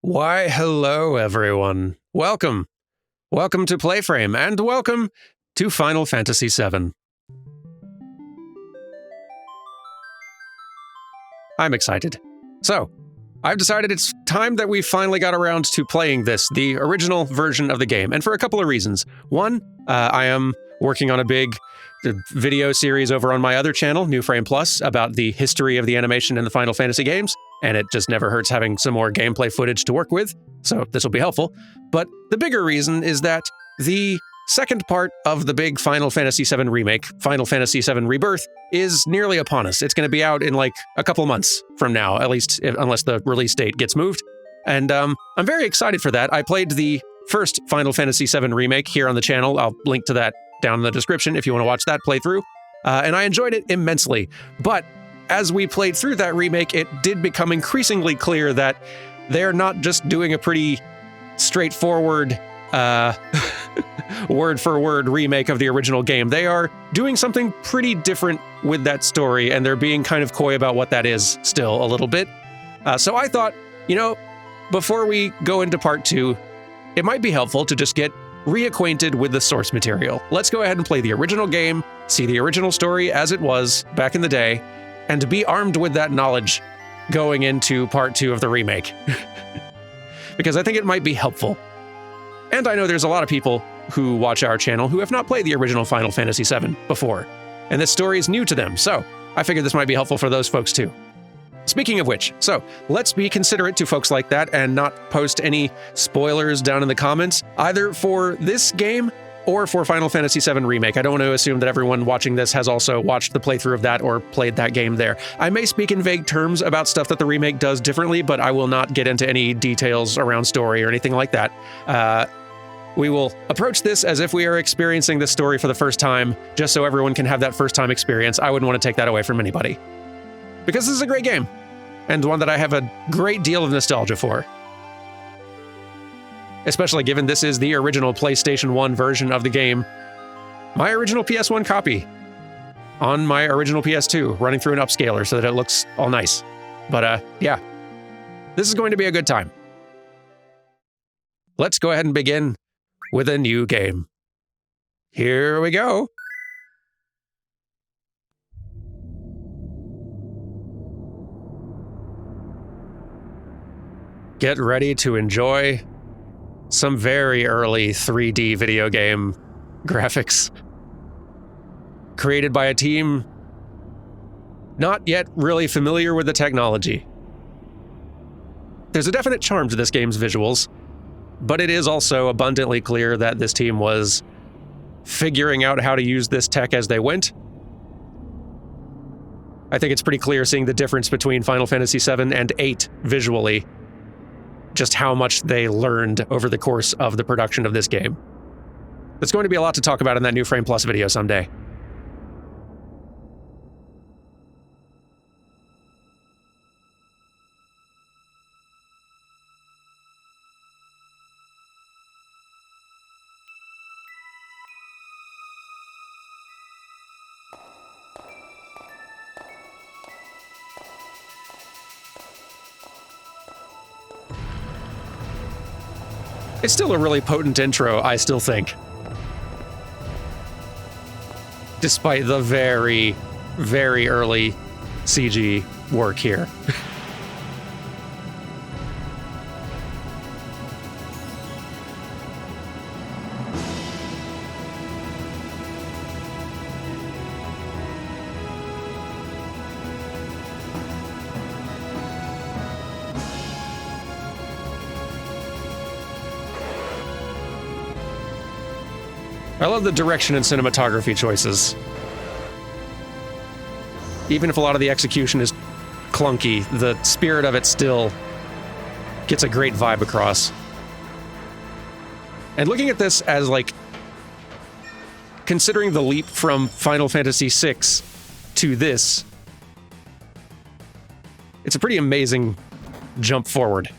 Why, hello, everyone. Welcome. Welcome to PlayFrame, and welcome to Final Fantasy VII. I'm excited. So, I've decided it's time that we finally got around to playing this, the original version of the game, and for a couple of reasons. One, I am working on a big video series over on my other channel, New Frame Plus, about the history of the animation in the Final Fantasy games, and it just never hurts having some more gameplay footage to work with, so this will be helpful. But the bigger reason is that the second part of the big Final Fantasy VII remake, Final Fantasy VII Rebirth, is nearly upon us. It's going to be out in like a couple months from now, at least unless the release date gets moved. And I'm very excited for that. I played the first Final Fantasy VII remake here on the channel. I'll link to that down in the description if you want to watch that playthrough. And I enjoyed it immensely. But as we played through that remake, it did become increasingly clear that they're not just doing a pretty straightforward word-for-word remake of the original game. They are doing something pretty different with that story, and they're being kind of coy about what that is still a little bit. So I thought, before we go into part 2, it might be helpful to just get reacquainted with the source material. Let's go ahead and play the original game, see the original story as it was back in the day, and to be armed with that knowledge going into part 2 of the remake. Because I think it might be helpful. And I know there's a lot of people who watch our channel who have not played the original Final Fantasy VII before, and this story is new to them, so I figured this might be helpful for those folks too. Speaking of which, so let's be considerate to folks like that and not post any spoilers down in the comments, either for this game or for Final Fantasy VII Remake. I don't want to assume that everyone watching this has also watched the playthrough of that or played that game there. I may speak in vague terms about stuff that the remake does differently, but I will not get into any details around story or anything like that. We will approach this as if we are experiencing this story for the first time, just so everyone can have that first-time experience. I wouldn't want to take that away from anybody. Because this is a great game, and one that I have a great deal of nostalgia for. Especially given this is the original PlayStation 1 version of the game. My original PS1 copy on my original PS2, running through an upscaler so that it looks all nice. But yeah, this is going to be a good time. Let's go ahead and begin with a new game. Here we go. Get ready to enjoy some very early 3D video game graphics. Created by a team not yet really familiar with the technology. There's a definite charm to this game's visuals, but it is also abundantly clear that this team was figuring out how to use this tech as they went. I think it's pretty clear seeing the difference between Final Fantasy VII and VIII visually, just how much they learned over the course of the production of this game. There's going to be a lot to talk about in that New Frame Plus video someday. It's still a really potent intro, I still think. Despite the very, very early CG work here. I love the direction and cinematography choices. Even if a lot of the execution is clunky, the spirit of it still gets a great vibe across. And looking at this as, like, considering the leap from Final Fantasy VI to this, it's a pretty amazing jump forward.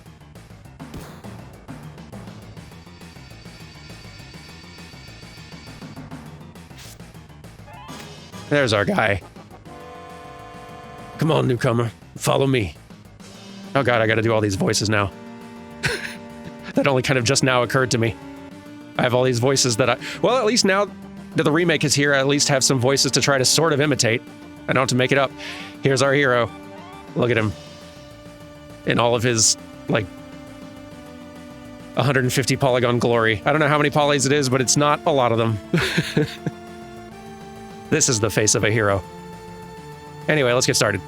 There's our guy. Come on, newcomer. Follow me. Oh god, I gotta do all these voices now. That only kind of just now occurred to me. I have all these voices that well, at least now that the remake is here, I at least have some voices to try to sort of imitate. I don't have to make it up. Here's our hero. Look at him. In all of his, like, 150 polygon glory. I don't know how many polys it is, but it's not a lot of them. This is the face of a hero. Anyway, let's get started.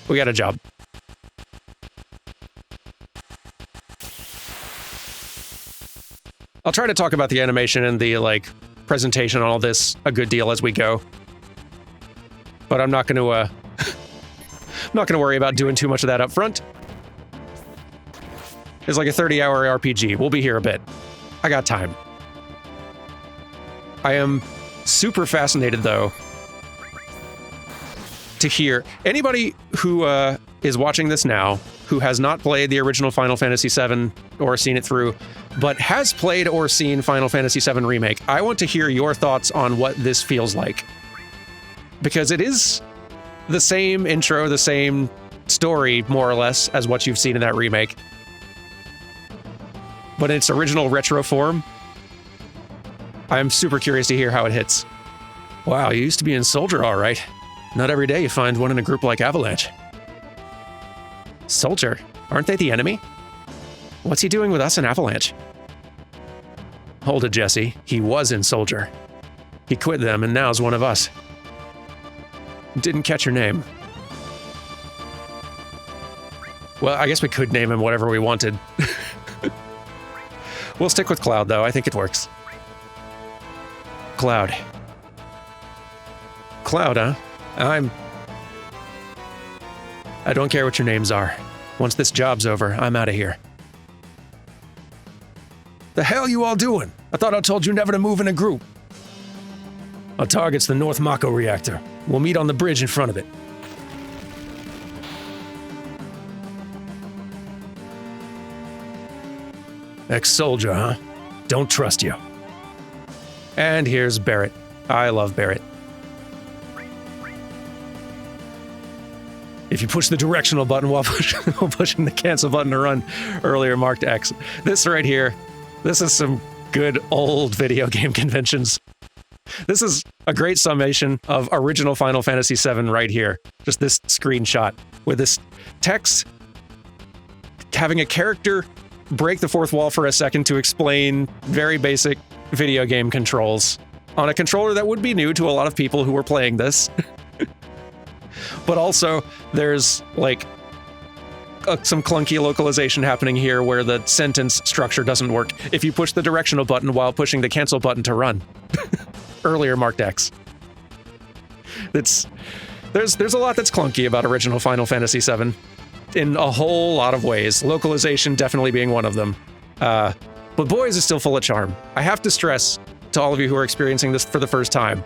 We got a job. I'll try to talk about the animation and the, like, presentation on all this a good deal as we go. But I'm not going to, I'm not going to worry about doing too much of that up front. It's like a 30-hour RPG. We'll be here a bit. I got time. I am super fascinated, though, to hear anybody who is watching this now who has not played the original Final Fantasy VII or seen it through, but has played or seen Final Fantasy VII Remake. I want to hear your thoughts on what this feels like. Because it is the same intro, the same story, more or less, as what you've seen in that remake. But in its original retro form, I'm super curious to hear how it hits. Wow, you used to be in Soldier, all right. Not every day you find one in a group like Avalanche. Soldier? Aren't they the enemy? What's he doing with us in Avalanche? Hold it, Jesse. He was in Soldier. He quit them and now's one of us. Didn't catch your name. Well, I guess we could name him whatever we wanted. We'll stick with Cloud, though. I think it works. Cloud. Cloud, huh? I don't care what your names are. Once this job's over, I'm out of here. The hell you all doing? I thought I told you never to move in a group. Our target's the North Mako reactor. We'll meet on the bridge in front of it. Ex-soldier, huh? Don't trust you. And here's Barrett. I love Barrett. If you push the directional button while pushing the cancel button to run, earlier marked X. This right here, this is some good old video game conventions. This is a great summation of original Final Fantasy VII right here. Just this screenshot with this text, having a character break the fourth wall for a second to explain very basic video game controls on a controller that would be new to a lot of people who were playing this. But also, there's, like, some clunky localization happening here where the sentence structure doesn't work if you push the directional button while pushing the cancel button to run. Earlier marked X. There's a lot that's clunky about original Final Fantasy VII in a whole lot of ways, localization definitely being one of them. But boy, is it still full of charm. I have to stress to all of you who are experiencing this for the first time,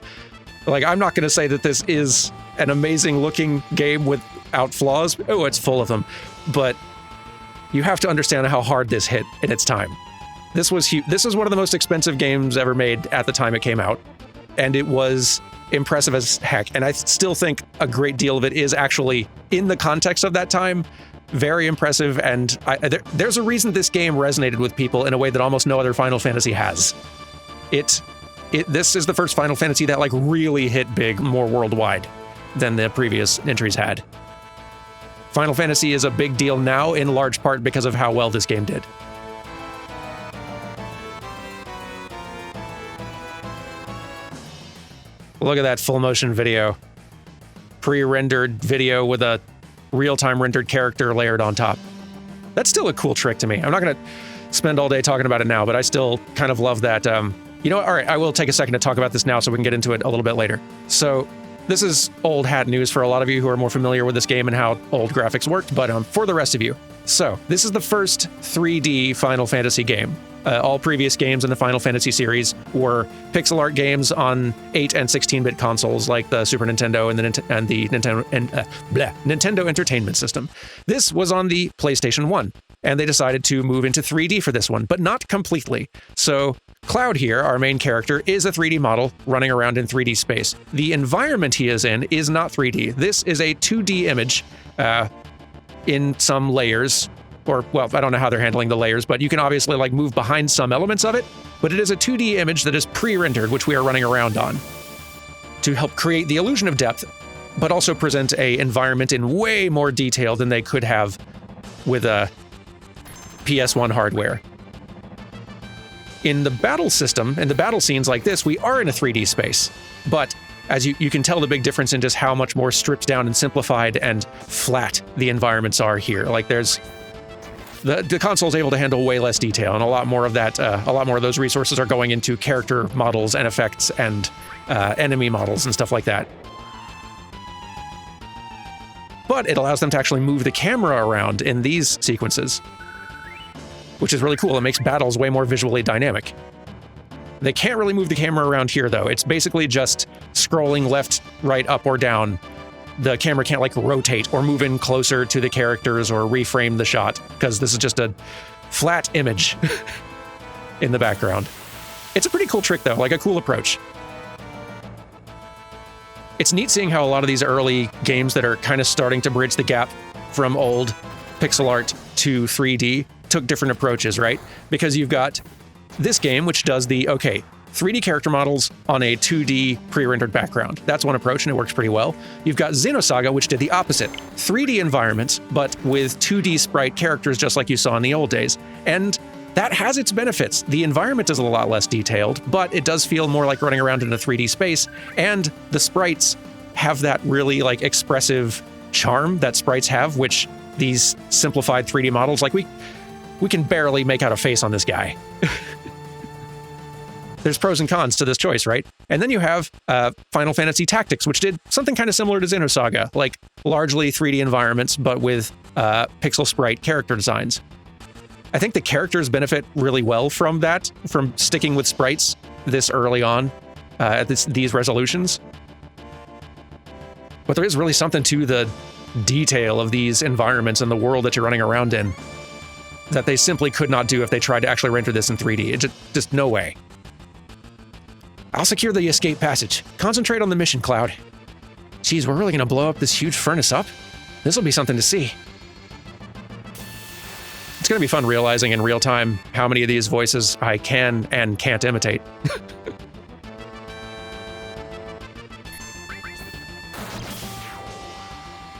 like, I'm not going to say that this is an amazing looking game without flaws. Oh, it's full of them. But you have to understand how hard this hit in its time. This was huge. This is one of the most expensive games ever made at the time it came out. And it was impressive as heck. And I still think a great deal of it is actually, in the context of that time, very impressive. And there's a reason this game resonated with people in a way that almost no other Final Fantasy has. This is the first Final Fantasy that, like, really hit big more worldwide than the previous entries had. Final Fantasy is a big deal now in large part because of how well this game did. Look at that full motion video. Pre-rendered video with a real-time rendered character layered on top. That's still a cool trick to me. I'm not going to spend all day talking about it now, but I still kind of love that. You know what? All right, I will take a second to talk about this now so we can get into it a little bit later. So this is old hat news for a lot of you who are more familiar with this game and how old graphics worked, but for the rest of you. So this is the first 3D Final Fantasy game. All previous games in the Final Fantasy series were pixel art games on 8 and 16-bit consoles like the Super Nintendo and the Nintendo Entertainment System. This was on the PlayStation 1, and they decided to move into 3D for this one, but not completely. So Cloud here, our main character, is a 3D model running around in 3D space. The environment he is in is not 3D. This is a 2D image in some layers or, well, I don't know how they're handling the layers, but you can obviously like move behind some elements of it, but it is a 2D image that is pre-rendered, which we are running around on to help create the illusion of depth, but also present a environment in way more detail than they could have with a PS1 hardware. In the battle system, in the battle scenes like this, we are in a 3D space, but as you can tell the big difference in just how much more stripped down and simplified and flat the environments are here. Like there's, the console's able to handle way less detail, and a lot more of that, a lot more of those resources are going into character models and effects and enemy models and stuff like that. But it allows them to actually move the camera around in these sequences, which is really cool. It makes battles way more visually dynamic. They can't really move the camera around here, though. It's basically just scrolling left, right, up, or down. The camera can't, like, rotate or move in closer to the characters or reframe the shot, because this is just a flat image in the background. It's a pretty cool trick, though, like a cool approach. It's neat seeing how a lot of these early games that are kind of starting to bridge the gap from old pixel art to 3D took different approaches, right? Because you've got this game, which does the, 3D character models on a 2D pre-rendered background. That's one approach, and it works pretty well. You've got Xenosaga, which did the opposite. 3D environments, but with 2D sprite characters, just like you saw in the old days. And that has its benefits. The environment is a lot less detailed, but it does feel more like running around in a 3D space, and the sprites have that really, like, expressive charm that sprites have, which these simplified 3D models, like, we can barely make out a face on this guy. There's pros and cons to this choice, right? And then you have Final Fantasy Tactics, which did something kind of similar to Xenosaga, like largely 3D environments, but with pixel sprite character designs. I think the characters benefit really well from that, from sticking with sprites this early on at these resolutions. But there is really something to the detail of these environments and the world that you're running around in that they simply could not do if they tried to actually render this in 3D. It just no way. I'll secure the escape passage. Concentrate on the mission, Cloud. Geez, we're really gonna blow up this huge furnace up? This'll be something to see. It's gonna be fun realizing in real time how many of these voices I can and can't imitate.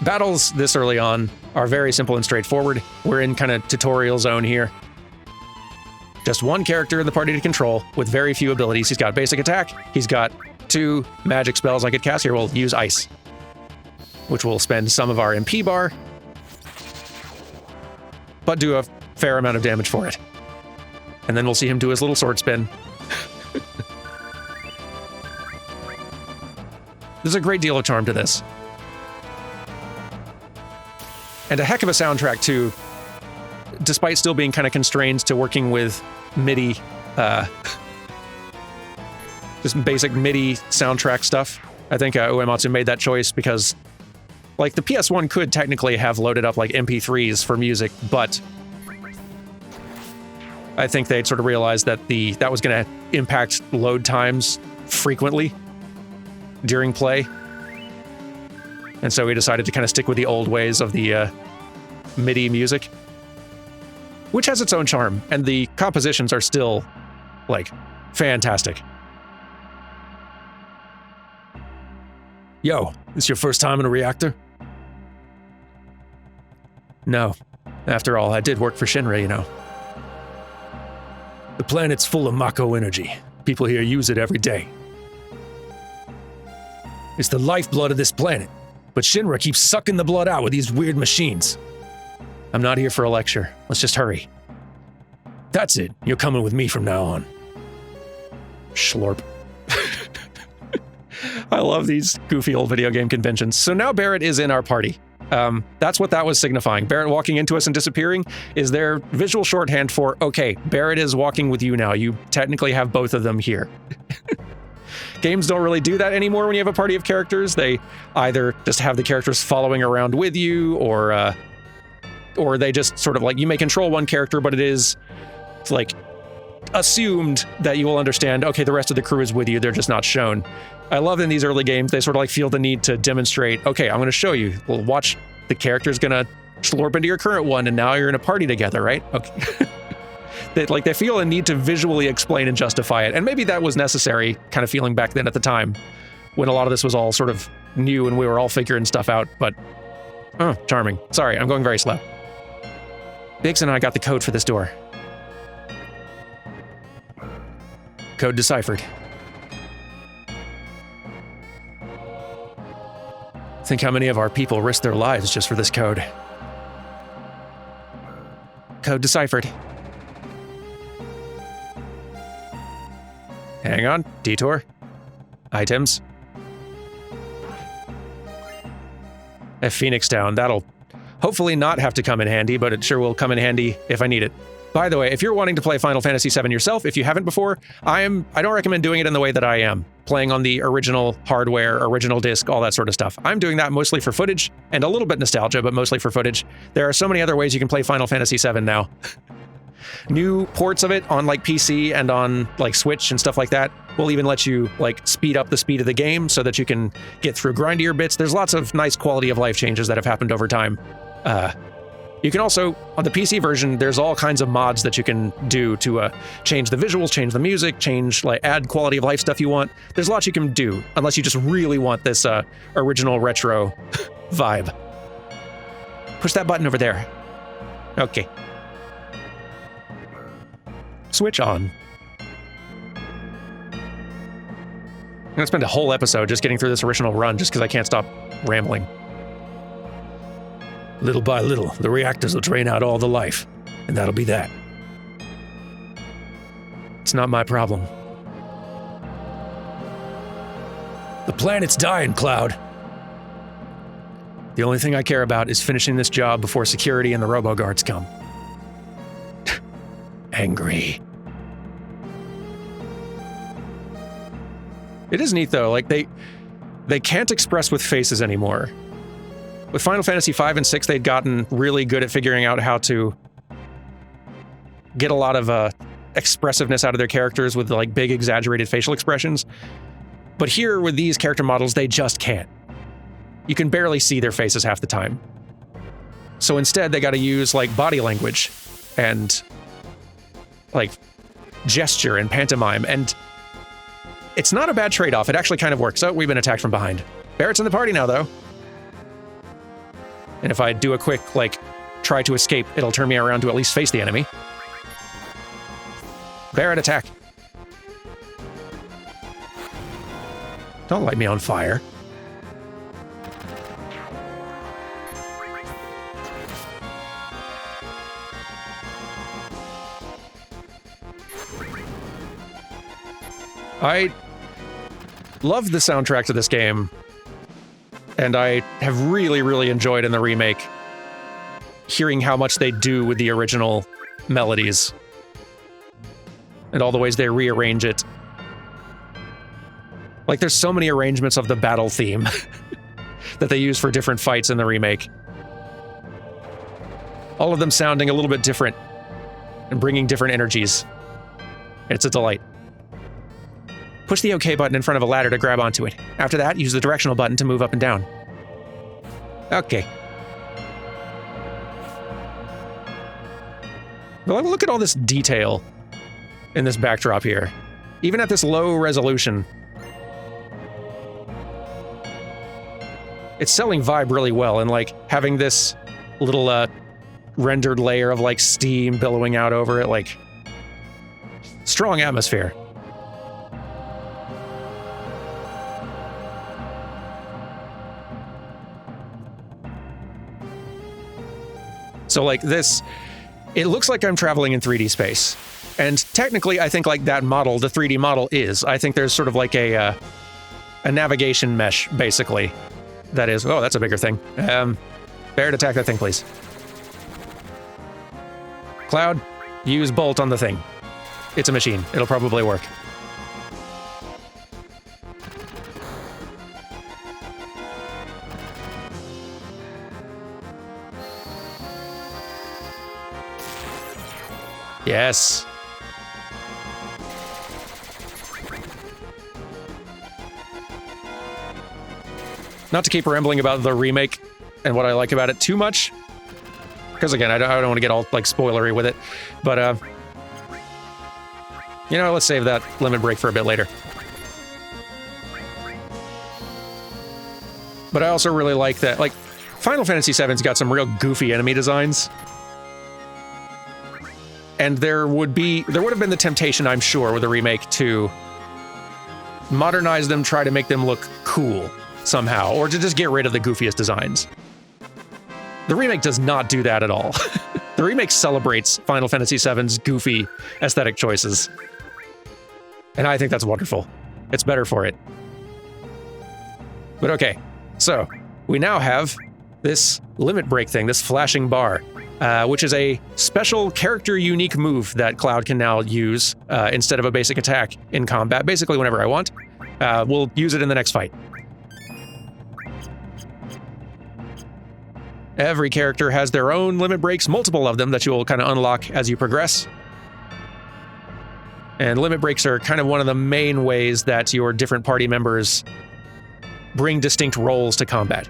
Battles this early on are very simple and straightforward. We're in kind of tutorial zone here. Just one character in the party to control with very few abilities. He's got basic attack. He's got 2 magic spells I could cast. Here, we'll use Ice, which will spend some of our MP bar, but do a fair amount of damage for it. And then we'll see him do his little sword spin. There's a great deal of charm to this. And a heck of a soundtrack, too, despite still being kind of constrained to working with MIDI, just basic MIDI soundtrack stuff. I think Uematsu made that choice because, like, the PS1 could technically have loaded up, like, MP3s for music, but I think they'd sort of realized that that was going to impact load times frequently during play. And so we decided to kind of stick with the old ways of the MIDI music, which has its own charm, and the compositions are still, like, fantastic. Yo, this your first time in a reactor? No. After all, I did work for Shinra, you know. The planet's full of Mako energy. People here use it every day. It's the lifeblood of this planet. But Shinra keeps sucking the blood out with these weird machines. I'm not here for a lecture. Let's just hurry. That's it. You're coming with me from now on. Schlorp. I love these goofy old video game conventions. So now Barrett is in our party. That's what that was signifying. Barrett walking into us and disappearing is their visual shorthand for, okay, Barrett is walking with you now. You technically have both of them here. Games don't really do that anymore when you have a party of characters. They either just have the characters following around with you, or they just sort of, like, you may control one character, but it's like assumed that you will understand, okay, the rest of the crew is with you, they're just not shown. I love in these early games, they sort of like feel the need to demonstrate, okay, I'm going to show you. Well, watch, the character's going to slurp into your current one, and now you're in a party together, right? Okay. They feel a need to visually explain and justify it. And maybe that was necessary kind of feeling back then at the time when a lot of this was all sort of new and we were all figuring stuff out, but charming. Sorry, I'm going very slow. Biggs and I got the code for this door. Code deciphered. Think how many of our people risked their lives just for this code. Code deciphered. Hang on. Detour. Items. A Phoenix down. That'll hopefully not have to come in handy, but it sure will come in handy if I need it. By the way, if you're wanting to play Final Fantasy VII yourself, if you haven't before, I don't recommend doing it in the way that I am, playing on the original hardware, original disc, all that sort of stuff. I'm doing that mostly for footage and a little bit nostalgia, but mostly for footage. There are so many other ways you can play Final Fantasy VII now. New ports of it on like PC and on like Switch and stuff like that will even let you like speed up the speed of the game so that you can get through grindier bits. There's lots of nice quality of life changes that have happened over time. You can also, on the PC version, there's all kinds of mods that you can do to change the visuals, change the music, add quality of life stuff you want. There's lots you can do, unless you just really want this original retro vibe. Push that button over there. Okay. Switch on. I'm gonna spend a whole episode just getting through this original run just because I can't stop rambling. Little by little, the reactors will drain out all the life, and that'll be that. It's not my problem. The planet's dying, Cloud. The only thing I care about is finishing this job before security and the robo-guards come. Angry. It is neat, though. Like, they can't express with faces anymore. With Final Fantasy V and VI, they'd gotten really good at figuring out how to get a lot of expressiveness out of their characters with like big exaggerated facial expressions. But here with these character models, they just can't. You can barely see their faces half the time. So instead, they got to use like body language and like gesture and pantomime. And it's not a bad trade-off. It actually kind of works. Oh, we've been attacked from behind. Barrett's in the party now, though. And if I do a quick, like, try to escape, it'll turn me around to at least face the enemy. Barrett, attack. Don't light me on fire. I love the soundtrack to this game. And I have really, really enjoyed in the remake hearing how much they do with the original melodies and all the ways they rearrange it. Like, there's so many arrangements of the battle theme that they use for different fights in the remake. All of them sounding a little bit different and bringing different energies. It's a delight. Push the OK button in front of a ladder to grab onto it. After that, use the directional button to move up and down. Okay. Well, look at all this detail in this backdrop here. Even at this low resolution. It's selling vibe really well, and like having this little rendered layer of like steam billowing out over it, like strong atmosphere. So like this, it looks like I'm traveling in 3D space. And technically, I think like that model, the 3D model is. I think there's sort of like a navigation mesh, basically. That is, oh, that's a bigger thing. Barrett, attack that thing, please. Cloud, use bolt on the thing. It's a machine. It'll probably work. Yes. Not to keep rambling about the remake and what I like about it too much, Because again, I don't want to get all like spoilery with it. But, you know, let's save that limit break for a bit later. But I also really like that, like, Final Fantasy VII's got some real goofy enemy designs. And there would have been the temptation, I'm sure, with a remake to modernize them, try to make them look cool somehow, or to just get rid of the goofiest designs. The remake does not do that at all. The remake celebrates Final Fantasy VII's goofy aesthetic choices. And I think that's wonderful. It's better for it. But okay, so we now have this limit break thing, this flashing bar, which is a special character-unique move that Cloud can now use instead of a basic attack in combat, basically whenever I want. We'll use it in the next fight. Every character has their own limit breaks, multiple of them that you will kind of unlock as you progress. And limit breaks are kind of one of the main ways that your different party members bring distinct roles to combat.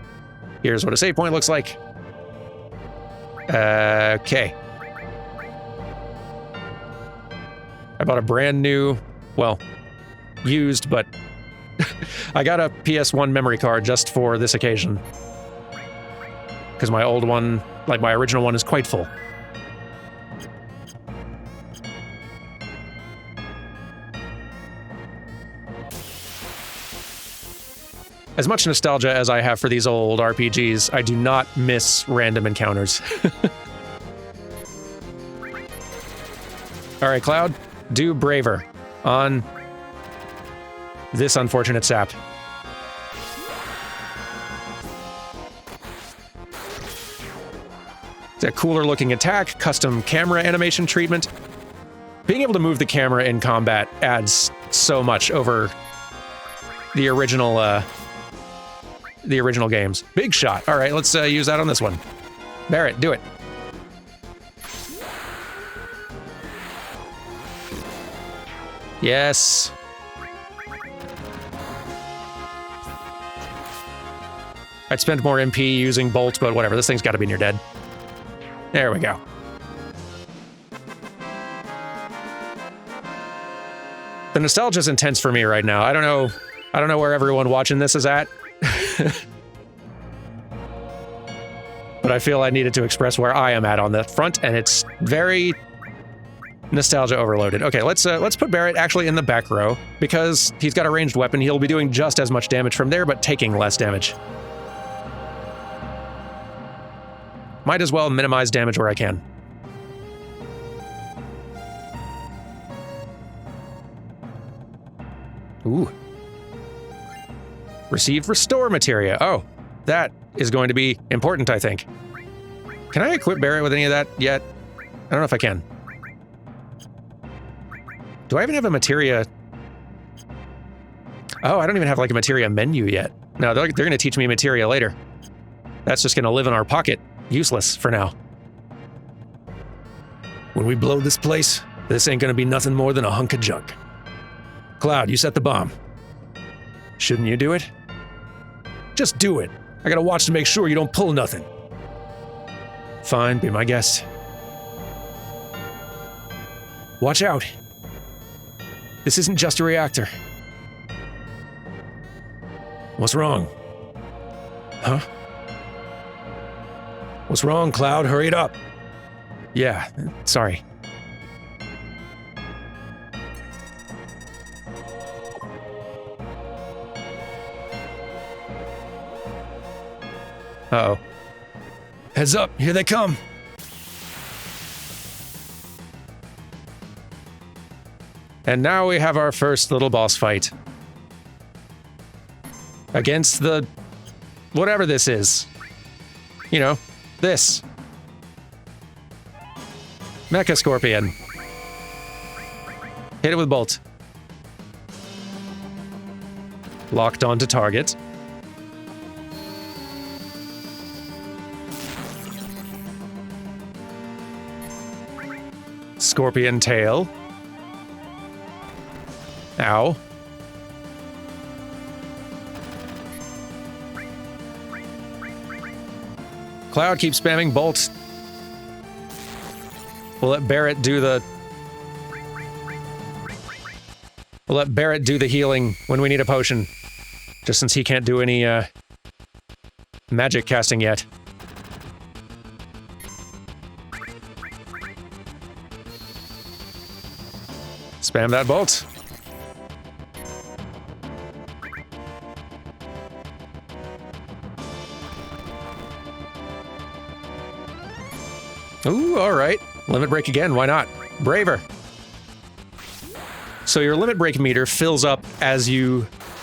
Here's what a save point looks like. Okay. I bought a brand new, well, used, but I got a PS1 memory card just for this occasion. Because my old one, like my original one, is quite full. As much nostalgia as I have for these old RPGs, I do not miss random encounters. All right, Cloud, do Braver on this unfortunate sap. It's a cooler looking attack, custom camera animation treatment. Being able to move the camera in combat adds so much over the original games. Big shot. All right, let's use that on this one. Barrett, do it. Yes. I'd spend more MP using Bolt, but whatever. This thing's got to be near dead. There we go. The nostalgia's intense for me right now. I don't know where everyone watching this is at. But I feel I needed to express where I am at on that front, and it's very nostalgia overloaded. Okay, let's put Barrett actually in the back row, because he's got a ranged weapon. He'll be doing just as much damage from there, but taking less damage. Might as well minimize damage where I can. Ooh. Received restore materia. Oh, that is going to be important, I think. Can I equip Barrett with any of that yet? I don't know if I can. Do I even have a materia? Oh, I don't even have like a materia menu yet. No, they're going to teach me materia later. That's just going to live in our pocket. Useless for now. When we blow this place, this ain't gonna be nothing more than a hunk of junk. Cloud, you set the bomb. Shouldn't you do it? Just do it. I gotta watch to make sure you don't pull nothing. Fine, be my guest. Watch out. This isn't just a reactor. What's wrong? Huh? What's wrong, Cloud? Hurry it up. Yeah, sorry. Uh-oh. Heads up, here they come. And now we have our first little boss fight. Against the... whatever this is. You know, this. Mecha Scorpion. Hit it with Bolt. Locked onto target. Scorpion tail. Ow. Cloud keeps spamming Bolt. We'll let Barrett do the... We'll let Barrett do the healing when we need a potion. Just since he can't do any, magic casting yet. Spam that bolt. Ooh, alright. Limit break again, why not? Braver. So your limit break meter fills up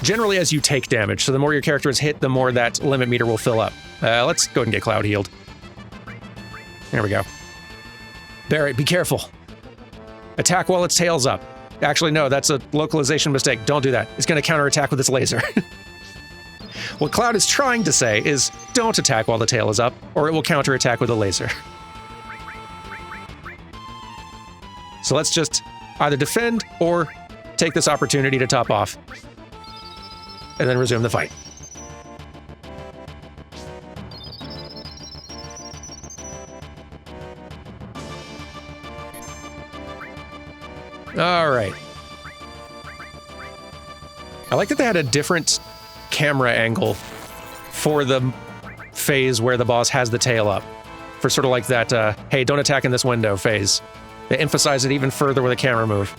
generally as you take damage. So the more your character is hit, the more that limit meter will fill up. Let's go ahead and get Cloud healed. There we go. Barrett, be careful. Attack while its tail's up. Actually, no, that's a localization mistake. Don't do that. It's going to counterattack with its laser. What Cloud is trying to say is, don't attack while the tail is up, or it will counterattack with a laser. So let's just either defend or take this opportunity to top off. And then resume the fight. All right. I like that they had a different camera angle for the phase where the boss has the tail up. For sort of like that, hey, don't attack in this window phase. They emphasize it even further with a camera move.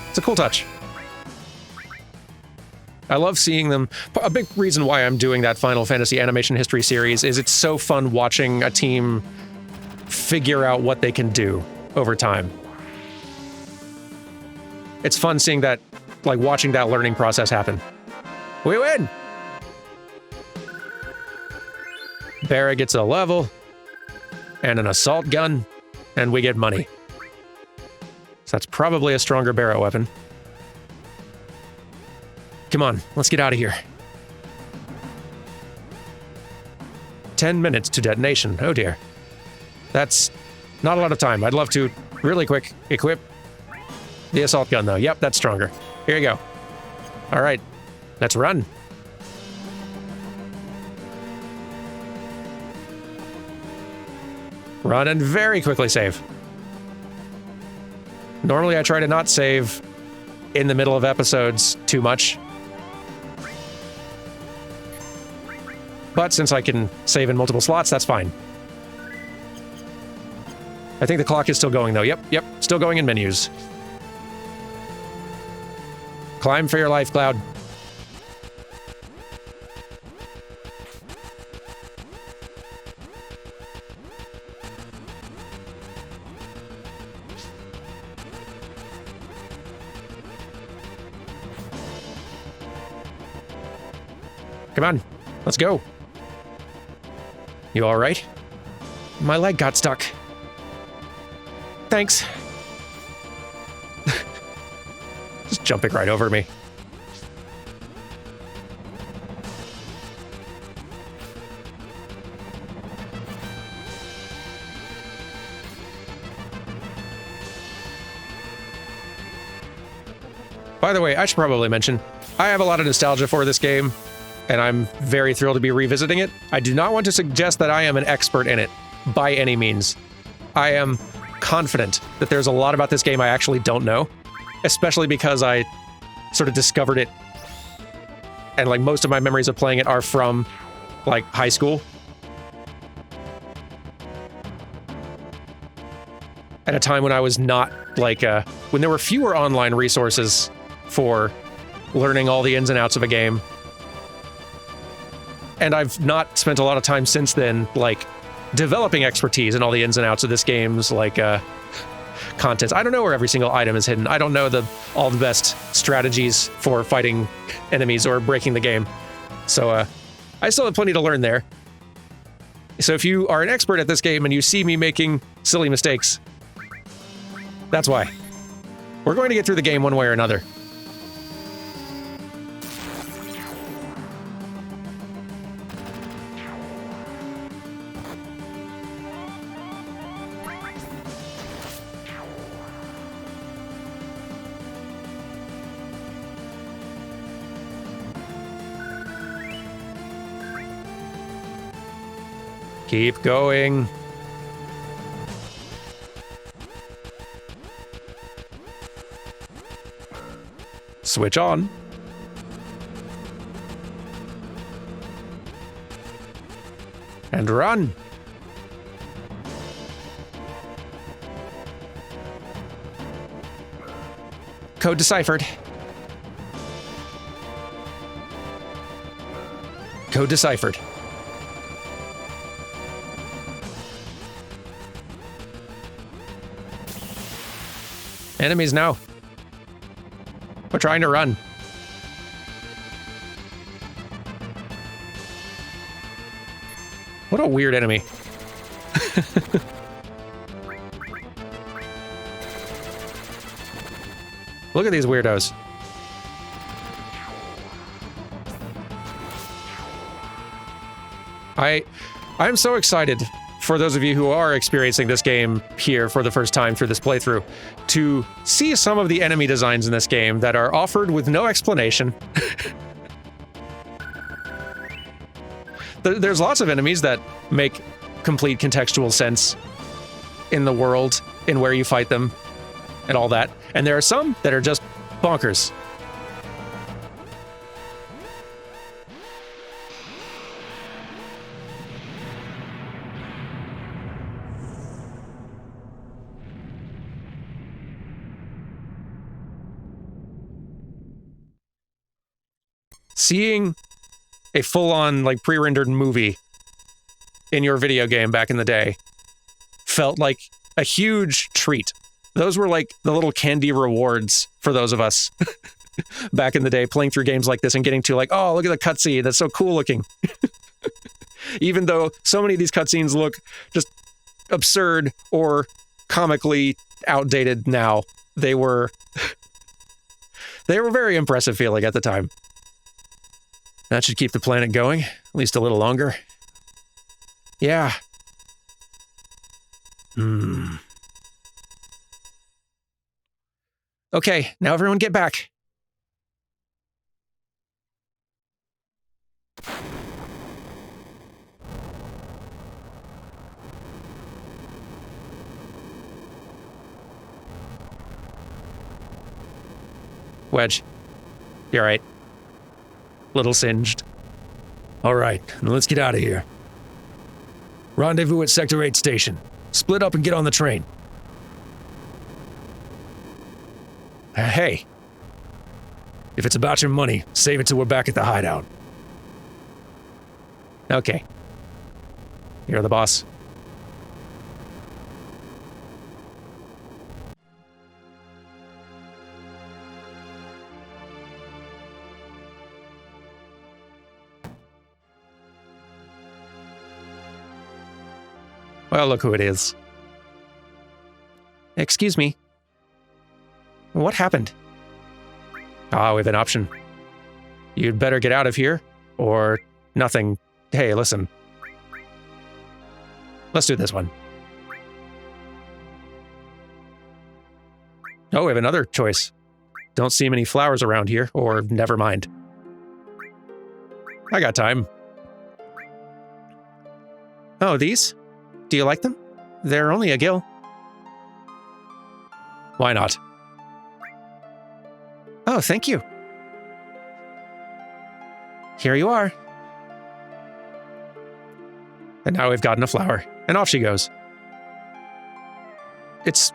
It's a cool touch. I love seeing them. A big reason why I'm doing that Final Fantasy Animation History series is it's so fun watching a team figure out what they can do over time. It's fun seeing that, like watching that learning process happen. We win! Barra gets a level, and an assault gun, and we get money. So that's probably a stronger Barra weapon. Come on, let's get out of here. 10 minutes to detonation. Oh dear. That's not a lot of time. I'd love to, really quick, equip the assault gun though. Yep, that's stronger. Here you go. All right, let's run. Run and very quickly save. Normally I try to not save in the middle of episodes too much. But since I can save in multiple slots, that's fine. I think the clock is still going though. Yep, still going in menus. Climb for your life, Cloud. Come on, let's go. You all right? My leg got stuck. Thanks. Just jumping right over me. By the way, I should probably mention, I have a lot of nostalgia for this game, and I'm very thrilled to be revisiting it. I do not want to suggest that I am an expert in it, by any means. I am confident that there's a lot about this game I actually don't know, especially because I sort of discovered it, and like most of my memories of playing it are from like high school. At a time when I was not like, when there were fewer online resources for learning all the ins and outs of a game. And I've not spent a lot of time since then, like, developing expertise in all the ins and outs of this game's, like, contents. I don't know where every single item is hidden. I don't know all the best strategies for fighting enemies or breaking the game. So, I still have plenty to learn there. So if you are an expert at this game and you see me making silly mistakes, that's why. We're going to get through the game one way or another. Keep going. Switch on. And run. Code deciphered. Code deciphered. Enemies now. We're trying to run. What a weird enemy. Look at these weirdos. I'm so excited for those of you who are experiencing this game here for the first time through this playthrough to see some of the enemy designs in this game that are offered with no explanation. There's lots of enemies that make complete contextual sense in the world, in where you fight them, and all that. And there are some that are just bonkers. Seeing a full-on, like, pre-rendered movie in your video game back in the day felt like a huge treat. Those were like the little candy rewards for those of us back in the day playing through games like this and getting to like, oh, look at the cutscene, that's so cool looking. Even though so many of these cutscenes look just absurd or comically outdated now, they were very impressive feeling at the time. That should keep the planet going, at least a little longer. Yeah. Okay, now everyone get back. Wedge, you all right? Little singed. All right, now let's get out of here. Rendezvous at Sector 8 station. Split up and get on the train. Hey. If it's about your money, save it till we're back at the hideout. Okay. You're the boss. Well, look who it is. Excuse me. What happened? Ah, we have an option. You'd better get out of here, or nothing. Hey, listen. Let's do this one. Oh, we have another choice. Don't see many flowers around here, or never mind. I got time. Oh, these? Do you like them? They're only a gill. Why not? Oh, thank you. Here you are. And now we've gotten a flower, and off she goes. It's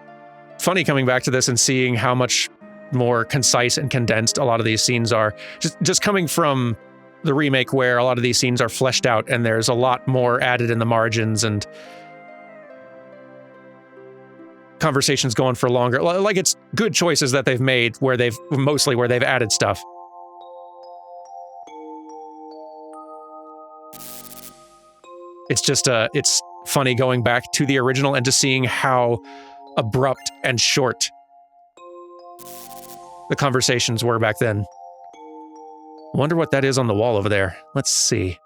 funny coming back to this and seeing how much more concise and condensed a lot of these scenes are. Just coming from the remake where a lot of these scenes are fleshed out and there's a lot more added in the margins and conversations going for longer. Like, it's good choices that they've made where they've added stuff. It's just, it's funny going back to the original and just seeing how abrupt and short the conversations were back then. Wonder what that is on the wall over there. Let's see.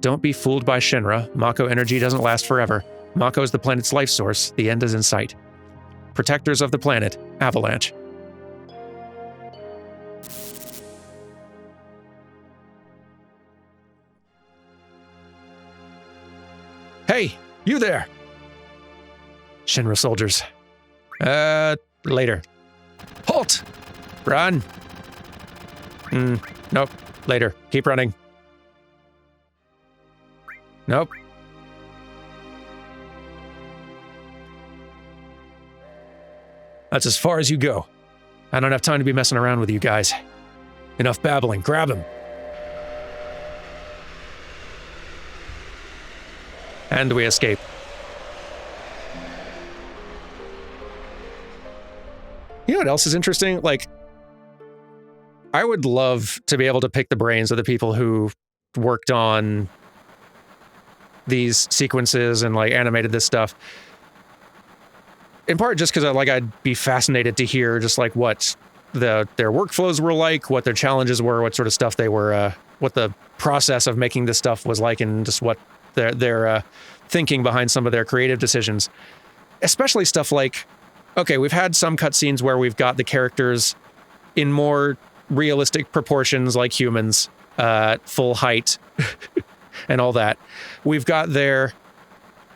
Don't be fooled by Shinra. Mako energy doesn't last forever. Mako is the planet's life source. The end is in sight. Protectors of the planet. Avalanche. Hey, you there! Shinra soldiers. Later. Halt! Run. Nope. Later. Keep running. Nope. That's as far as you go. I don't have time to be messing around with you guys. Enough babbling. Grab him. And we escape. You know what else is interesting? Like, I would love to be able to pick the brains of the people who worked on these sequences and like animated this stuff. In part just because I'd be fascinated to hear just like what their workflows were like, what their challenges were, what sort of stuff they were, what the process of making this stuff was like, and just what their thinking behind some of their creative decisions. Especially stuff like, okay, we've had some cutscenes where we've got the characters in more realistic proportions like humans, full height and all that. We've got their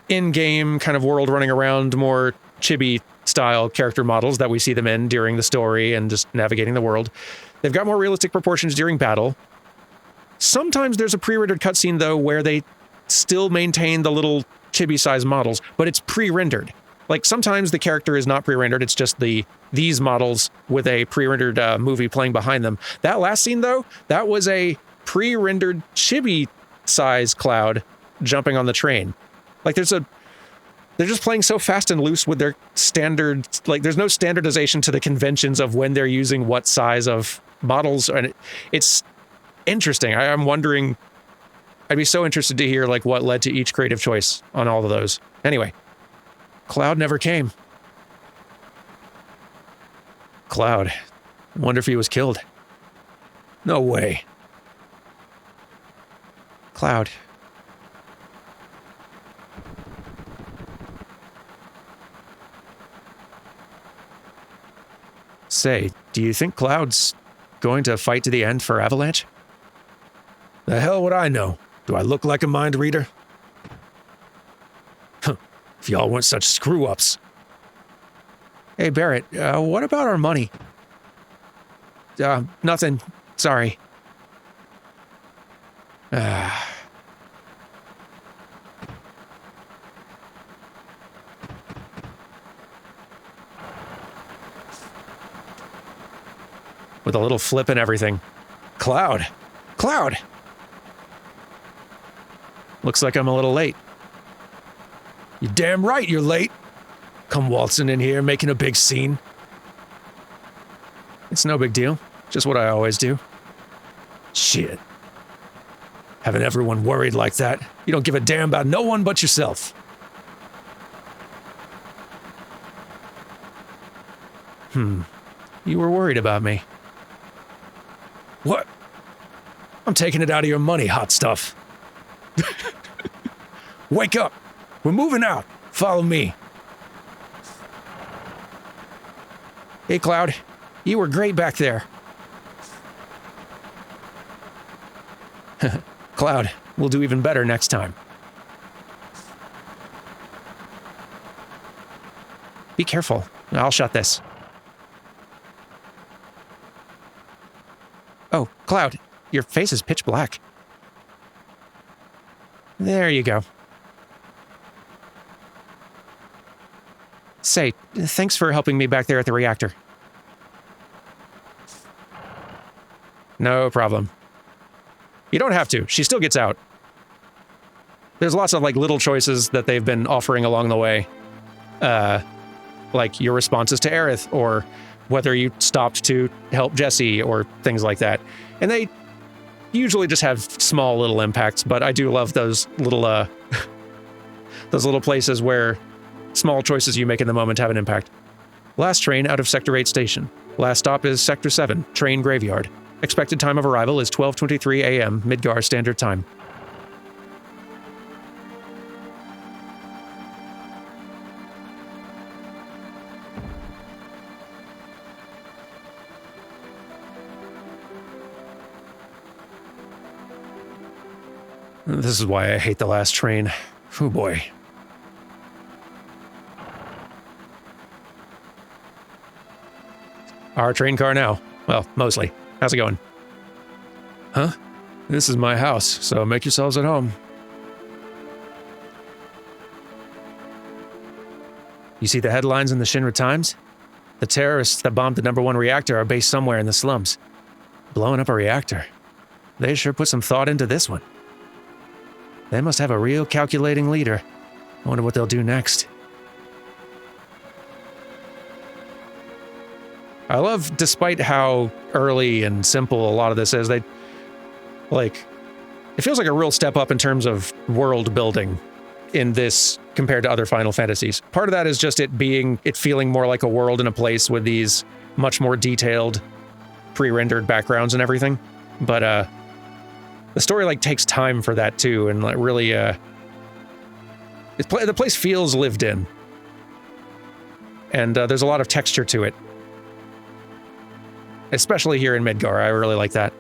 in-game kind of world running around, more chibi style character models that we see them in during the story and just navigating the world. They've got more realistic proportions during battle. Sometimes there's a pre-rendered cutscene though where they still maintain the little chibi size models, but it's pre-rendered. Like sometimes the character is not pre-rendered, it's just these models with a pre-rendered movie playing behind them. That last scene though, that was a pre-rendered chibi size Cloud jumping on the train. Like they're just playing so fast and loose with their standard, like there's no standardization to the conventions of when they're using what size of models, and it's interesting. I'm wondering, I'd be so interested to hear like what led to each creative choice on all of those. Anyway, Cloud never came. Cloud. Wonder if he was killed. No way. Cloud. Say, do you think Cloud's going to fight to the end for Avalanche? The hell would I know? Do I look like a mind reader? If y'all weren't such screw-ups. Hey, Barrett, what about our money? Nothing. Sorry. With a little flip and everything. Cloud. Cloud! Looks like I'm a little late. You're damn right you're late. Come waltzing in here, making a big scene. It's no big deal. Just what I always do. Shit. Having everyone worried like that. You don't give a damn about no one but yourself. You were worried about me. What? I'm taking it out of your money, hot stuff. Wake up. We're moving out. Follow me. Hey, Cloud. You were great back there. Cloud, we'll do even better next time. Be careful. I'll shut this. Oh, Cloud, your face is pitch black. There you go. Say, thanks for helping me back there at the reactor. No problem. You don't have to. She still gets out. There's lots of like little choices that they've been offering along the way. Like your responses to Aerith, or whether you stopped to help Jesse, or things like that. And they usually just have small little impacts, but I do love those little places where small choices you make in the moment have an impact. Last train out of Sector 8 station. Last stop is Sector 7, train graveyard. Expected time of arrival is 12:23 a.m. Midgar Standard Time. This is why I hate the last train. Oh boy. Our train car now. Well, mostly. How's it going? Huh? This is my house, so make yourselves at home. You see the headlines in the Shinra Times? The terrorists that bombed the #1 reactor are based somewhere in the slums. Blowing up a reactor. They sure put some thought into this one. They must have a real calculating leader. I wonder what they'll do next. I love, despite how early and simple a lot of this is, it feels like a real step up in terms of world building in this compared to other Final Fantasies. Part of that is just it feeling more like a world and a place with these much more detailed, pre-rendered backgrounds and everything. But the story takes time for that too, and really, the place feels lived in, and there's a lot of texture to it. Especially here in Midgar, I really like that.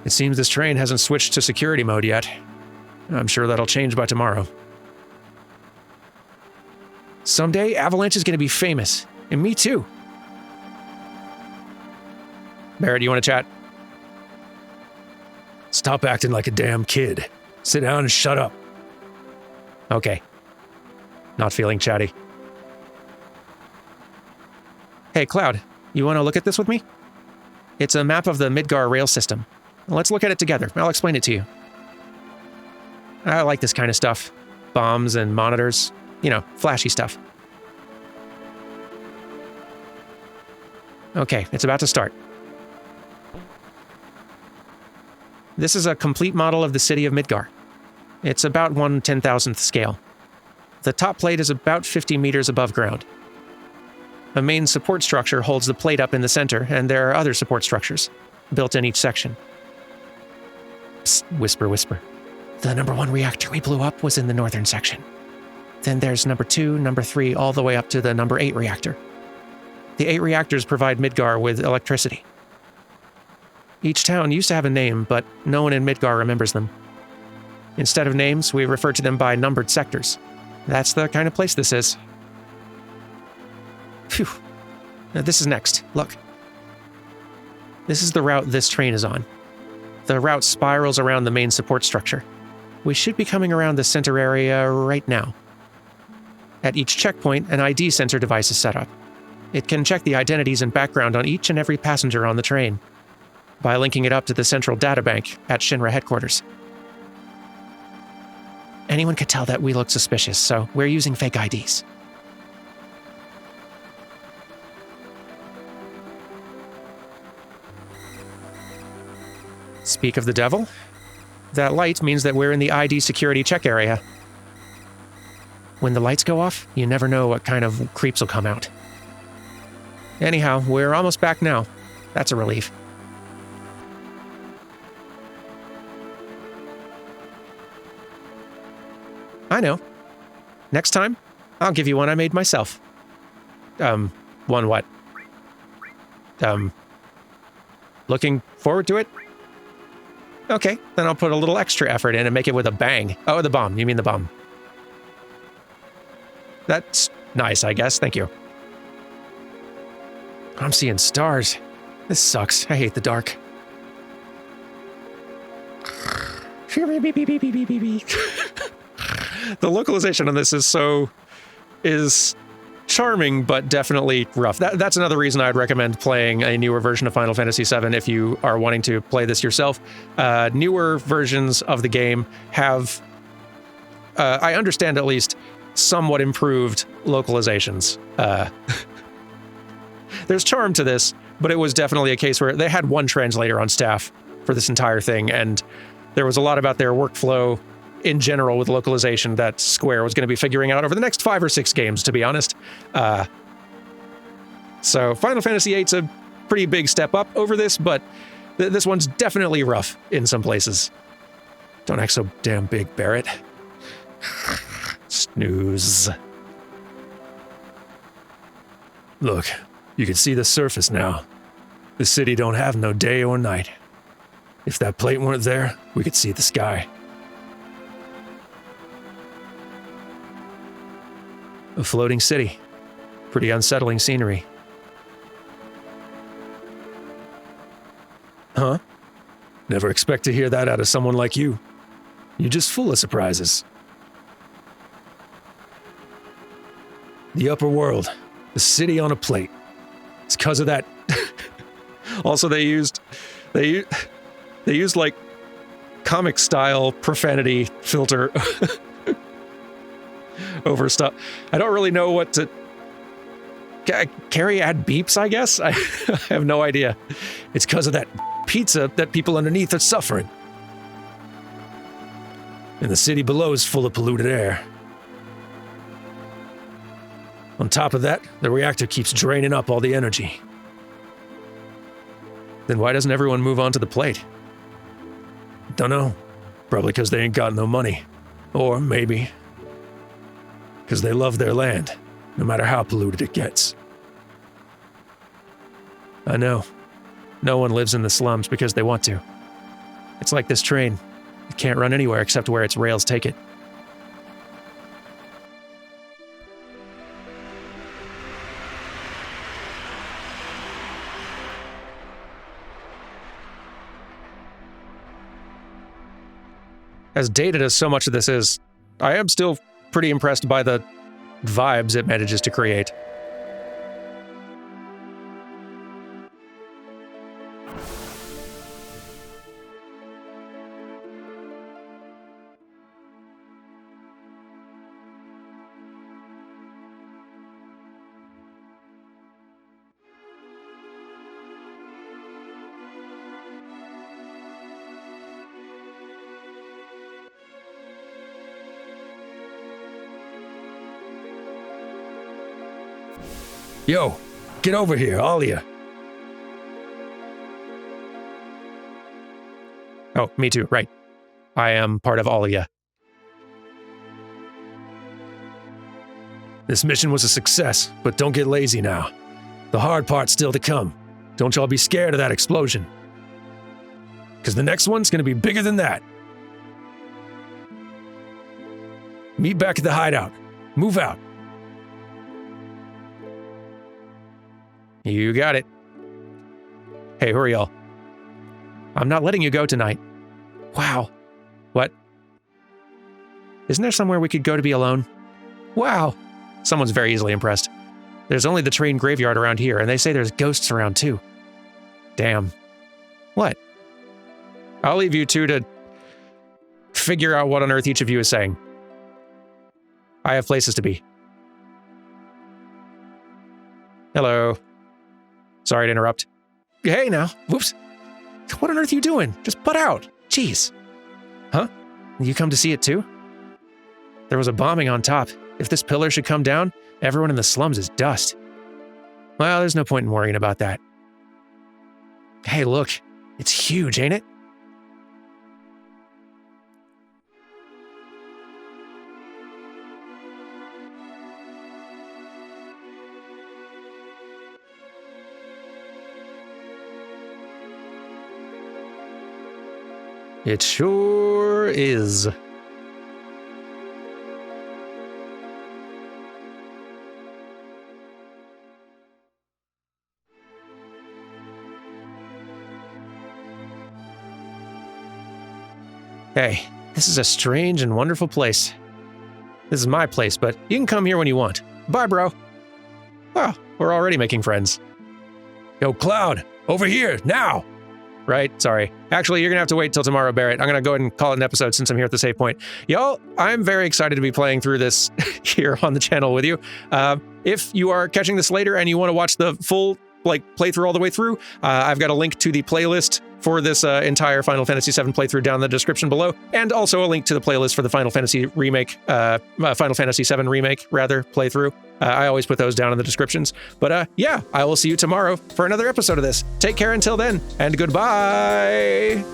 It seems this train hasn't switched to security mode yet. I'm sure that'll change by tomorrow. Someday, Avalanche is going to be famous, and me too. Barrett, you want to chat? Stop acting like a damn kid. Sit down and shut up. Okay. Not feeling chatty. Hey, Cloud, you want to look at this with me? It's a map of the Midgar rail system. Let's look at it together. I'll explain it to you. I like this kind of stuff. Bombs and monitors. You know, flashy stuff. Okay, it's about to start. This is a complete model of the city of Midgar. It's about 1/10,000th scale. The top plate is about 50 meters above ground. A main support structure holds the plate up in the center, and there are other support structures, built in each section. Psst, whisper, whisper. The #1 reactor we blew up was in the northern section. Then there's #2, #3, all the way up to the #8 reactor. The 8 reactors provide Midgar with electricity. Each town used to have a name, but no one in Midgar remembers them. Instead of names, we refer to them by numbered sectors. That's the kind of place this is. Phew. Now this is next. Look. This is the route this train is on. The route spirals around the main support structure. We should be coming around the center area right now. At each checkpoint, an ID sensor device is set up. It can check the identities and background on each and every passenger on the train by linking it up to the central databank at Shinra headquarters. Anyone could tell that we look suspicious, so we're using fake IDs. Speak of the devil? That light means that we're in the ID security check area. When the lights go off, you never know what kind of creeps will come out. Anyhow, we're almost back now. That's a relief. I know. Next time, I'll give you one I made myself. One what? Looking forward to it? Okay, then I'll put a little extra effort in and make it with a bang. Oh, the bomb. You mean the bomb. That's nice, I guess. Thank you. I'm seeing stars. This sucks. I hate the dark. The localization on this is charming, but definitely rough. That's another reason I'd recommend playing a newer version of Final Fantasy VII if you are wanting to play this yourself. Newer versions of the game have, I understand at least, somewhat improved localizations. There's charm to this, but it was definitely a case where they had one translator on staff for this entire thing, and there was a lot about their workflow in general with localization that Square was going to be figuring out over the next 5 or 6 games, to be honest. So Final Fantasy VIII's a pretty big step up over this, but this one's definitely rough in some places. Don't act so damn big, Barrett. Snooze. Look, you can see the surface now. The city don't have no day or night. If that plate weren't there, we could see the sky. A floating city. Pretty unsettling scenery. Huh? Never expect to hear that out of someone like you. You're just full of surprises. The upper world. The city on a plate. It's because of that. Also, they used like comic style profanity filter over stuff. I don't really know what to. Carrie add beeps, I guess? I have no idea. It's because of that pizza that people underneath are suffering. And the city below is full of polluted air. On top of that, the reactor keeps draining up all the energy. Then why doesn't everyone move on to the plate? Dunno. Probably because they ain't got no money. Or maybe because they love their land, no matter how polluted it gets. I know. No one lives in the slums because they want to. It's like this train. It can't run anywhere except where its rails take it. As dated as so much of this is, I am still pretty impressed by the vibes it manages to create. Yo, get over here, all of you. Oh, me too, right. I am part of Alia. This mission was a success, but don't get lazy now. The hard part's still to come. Don't y'all be scared of that explosion. Because the next one's gonna be bigger than that. Meet back at the hideout. Move out. You got it. Hey, who are y'all? I'm not letting you go tonight. Wow. What? Isn't there somewhere we could go to be alone? Wow. Someone's very easily impressed. There's only the train graveyard around here, and they say there's ghosts around too. Damn. What? I'll leave you two to figure out what on earth each of you is saying. I have places to be. Hello. Sorry to interrupt. Hey now. Whoops. What on earth are you doing? Just butt out. Jeez. Huh? You come to see it too? There was a bombing on top. If this pillar should come down, everyone in the slums is dust. Well, there's no point in worrying about that. Hey, look. It's huge, ain't it? It sure is. Hey, this is a strange and wonderful place. This is my place, but you can come here when you want. Bye, bro. Wow, we're already making friends. Yo, Cloud, over here, now! Right, sorry. Actually, you're gonna have to wait till tomorrow, Barrett. I'm gonna go ahead and call it an episode since I'm here at the save point. Y'all, I'm very excited to be playing through this here on the channel with you. If you are catching this later and you want to watch the full playthrough all the way through, I've got a link to the playlist for this entire Final Fantasy VII playthrough down in the description below, and also a link to the playlist for the Final Fantasy remake, Final Fantasy VII remake rather playthrough. I always put those down in the descriptions. But yeah, I will see you tomorrow for another episode of this. Take care until then, and goodbye.